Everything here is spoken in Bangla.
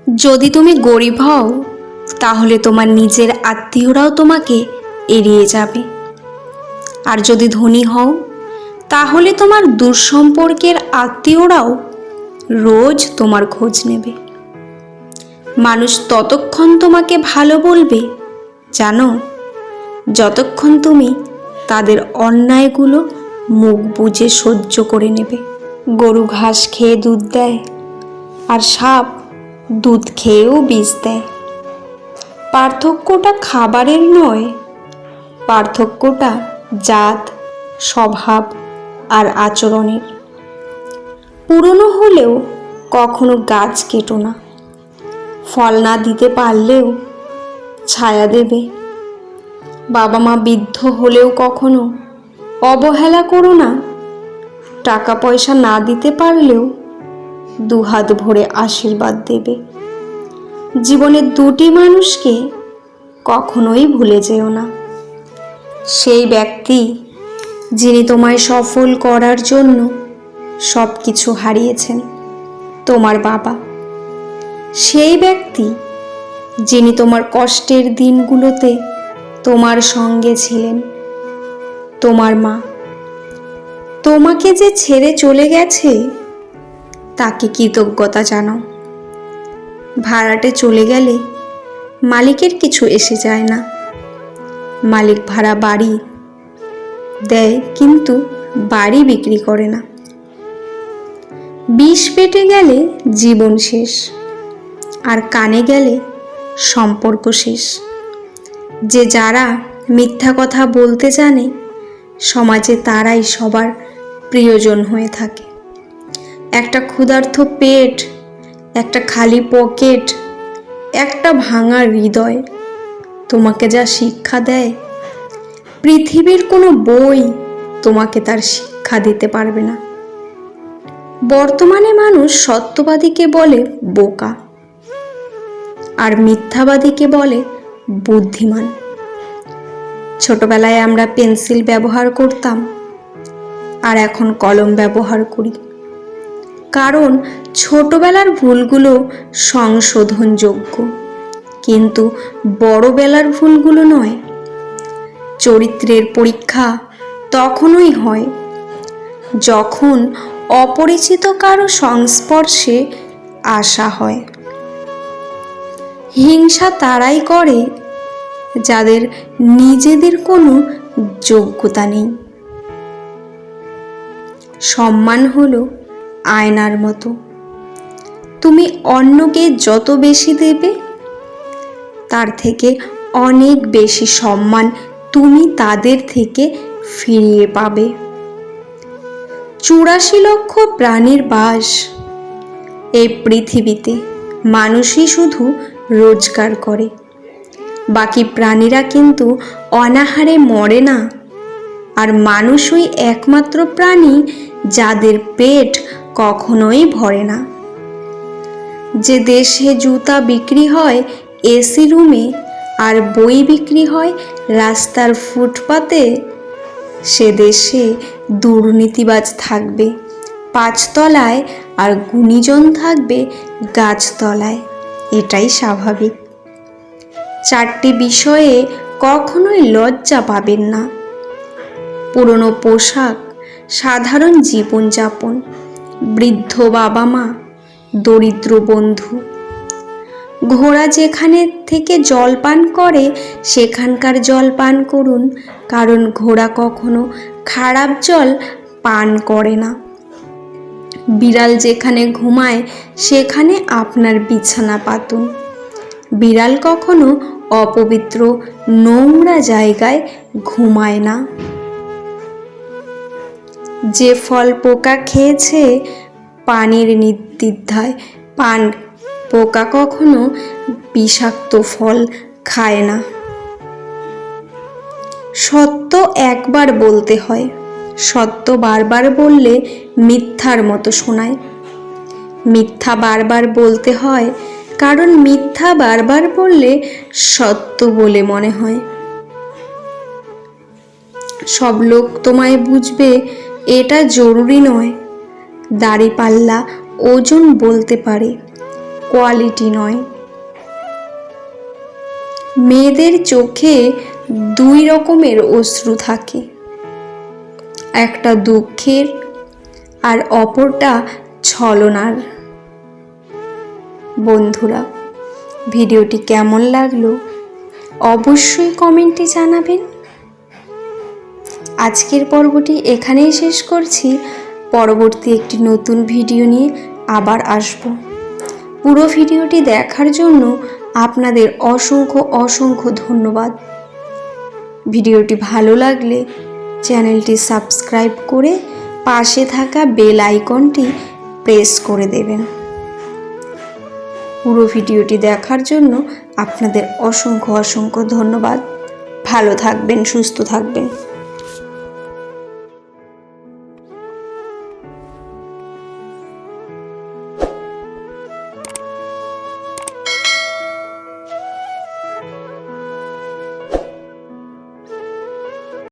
যদি তুমি গরিব হও তাহলে তোমার নিজের আত্মীয়রাও তোমাকে এড়িয়ে যাবে, আর যদি ধনী হও তাহলে তোমার দূরসম্পর্কের আত্মীয়রাও রোজ তোমার খোঁজ নেবে। মানুষ ততক্ষণ তোমাকে ভালো বলবে জানো, যতক্ষণ তুমি তাদের অন্যায়গুলো মুখ বুজে সহ্য করে নেবে। গরু ঘাস খেয়ে দুধ দেয়, আর সাপ দুধ খেয়েও বিষ দেয়। পার্থক্যটা খাবারের নয়, পার্থক্যটা জাত, স্বভাব আর আচরণের। পুরনো হলেও কখনো গাছ কেটো না, ফল না দিতে পারলেও ছায়া দেবে। বাবা মা বৃদ্ধ হলেও কখনো অবহেলা করো না, টাকা পয়সা না দিতে পারলেও দুহাত ভরে আশীর্বাদ দেবে। জীবনের দুটি মানুষকে কখনোই ভুলে যেও না, সেই ব্যক্তি যিনি তোমায় সফল করার জন্য সব কিছু হারিয়েছেন, তোমার বাবা। সেই ব্যক্তি যিনি তোমার কষ্টের দিনগুলোতে তোমার সঙ্গে ছিলেন, তোমার মা। তোমাকে যে ছেড়ে চলে গেছে তাকে কৃতজ্ঞতা জানাও। ভাড়াটে চলে গেলে মালিকের কিছু এসে যায় না। মালিক ভাড়া বাড়ি দেয় কিন্তু বাড়ি বিক্রি করে না। বিষ পেটে গেলে জীবন শেষ, আর কানে গেলে সম্পর্ক শেষ। যে যারা মিথ্যা কথা বলতে জানে সমাজে তারাই সবার প্রিয়জন হয়ে থাকে। একটা ক্ষুধার্ত পেট, একটা খালি পকেট, একটা ভাঙা হৃদয় তোমাকে যা শিক্ষা দেয়, পৃথিবীর কোনো বই তোমাকে তার শিক্ষা দিতে পারবে না। বর্তমানে মানুষ সত্যবাদীকে বলে বোকা, আর মিথ্যাবাদীকে বলে বুদ্ধিমান। ছোটবেলায় আমরা পেন্সিল ব্যবহার করতাম, আর এখন কলম ব্যবহার করি, কারণ ছোটবেলার ভুলগুলো সংশোধনযোগ্য, কিন্তু বড়বেলার ভুলগুলো নয়। চরিত্রের পরীক্ষা তখনই হয় যখন অপরিচিত কারো সংস্পর্শে আসা হয়। হিংসা তারাই করে যাদের নিজেদের কোনো যোগ্যতা নেই। সম্মান হলো আয়নার মতো, তুমি অন্যকে যত বেশি দেবে তার থেকে অনেক বেশি সম্মান তুমি তাদের থেকে ফিরিয়ে পাবে। 84 লক্ষ প্রাণীর বাস এই পৃথিবীতে, মানুষই শুধু রোজগার করে, বাকি প্রাণীরা কিন্তু অনাহারে মরে না। আর মানুষই একমাত্র প্রাণী যাদের পেট কখনোই ভরে না। যে দেশে জুতা বিক্রি হয় এসি রুমে, আর বই বিক্রি হয় রাস্তার ফুটপাতে, সে দেশে দুর্নীতিবাজ থাকবে 5 তলায় আর গুণীজন থাকবে গাছতলায়। এটাই স্বাভাবিক। 4টি বিষয়ে কখনোই লজ্জা পাবেন না: পুরনো পোশাক, সাধারণ জীবনযাপন, বৃদ্ধ বাবা মা, দরিদ্র বন্ধু। ঘোড়া যেখানে থেকে জল পান করে সেখানকার জল পান করুন, কারণ ঘোড়া কখনো খারাপ জল পান করে না। বিড়াল যেখানে ঘুমায় সেখানে আপনার বিছানা পাতুন। বিড়াল কখনো অপবিত্র নোংরা জায়গায় ঘুমায় না। যে ফল পোকা খেয়েছে পানির নির্দ্বিধায় পান, পোকা কখনো বিষাক্ত ফল খায় না। সত্য একবার বলতে হয়, সত্য বারবার বললে মিথ্যার মতো শোনায়। মিথ্যা বারবার বলতে হয়, কারণ মিথ্যা বারবার বললে সত্য বলে মনে হয়। সব লোক তোমায় বুঝবে এটা জরুরি নয়। দাড়িপাল্লা ওজন বলতে পারে, কোয়ালিটি নয়। মেয়েদের চোখে দুই রকমের অশ্রু থাকে, একটা দুঃখের আর অপরটা ছলনার। বন্ধুরা, ভিডিওটি কেমন লাগলো অবশ্যই কমেন্টে জানাবেন। আজকের পর্বটি এখানেই শেষ করছি। পরবর্তী একটি নতুন ভিডিও নিয়ে আবার আসব। পুরো ভিডিওটি দেখার জন্য আপনাদের অসংখ্য অসংখ্য ধন্যবাদ। ভিডিওটি ভালো লাগলে চ্যানেলটি সাবস্ক্রাইব করে পাশে থাকা বেল আইকনটি প্রেস করে দেবেন। পুরো ভিডিওটি দেখার জন্য আপনাদের অসংখ্য অসংখ্য ধন্যবাদ। ভালো থাকবেন, সুস্থ থাকবেন।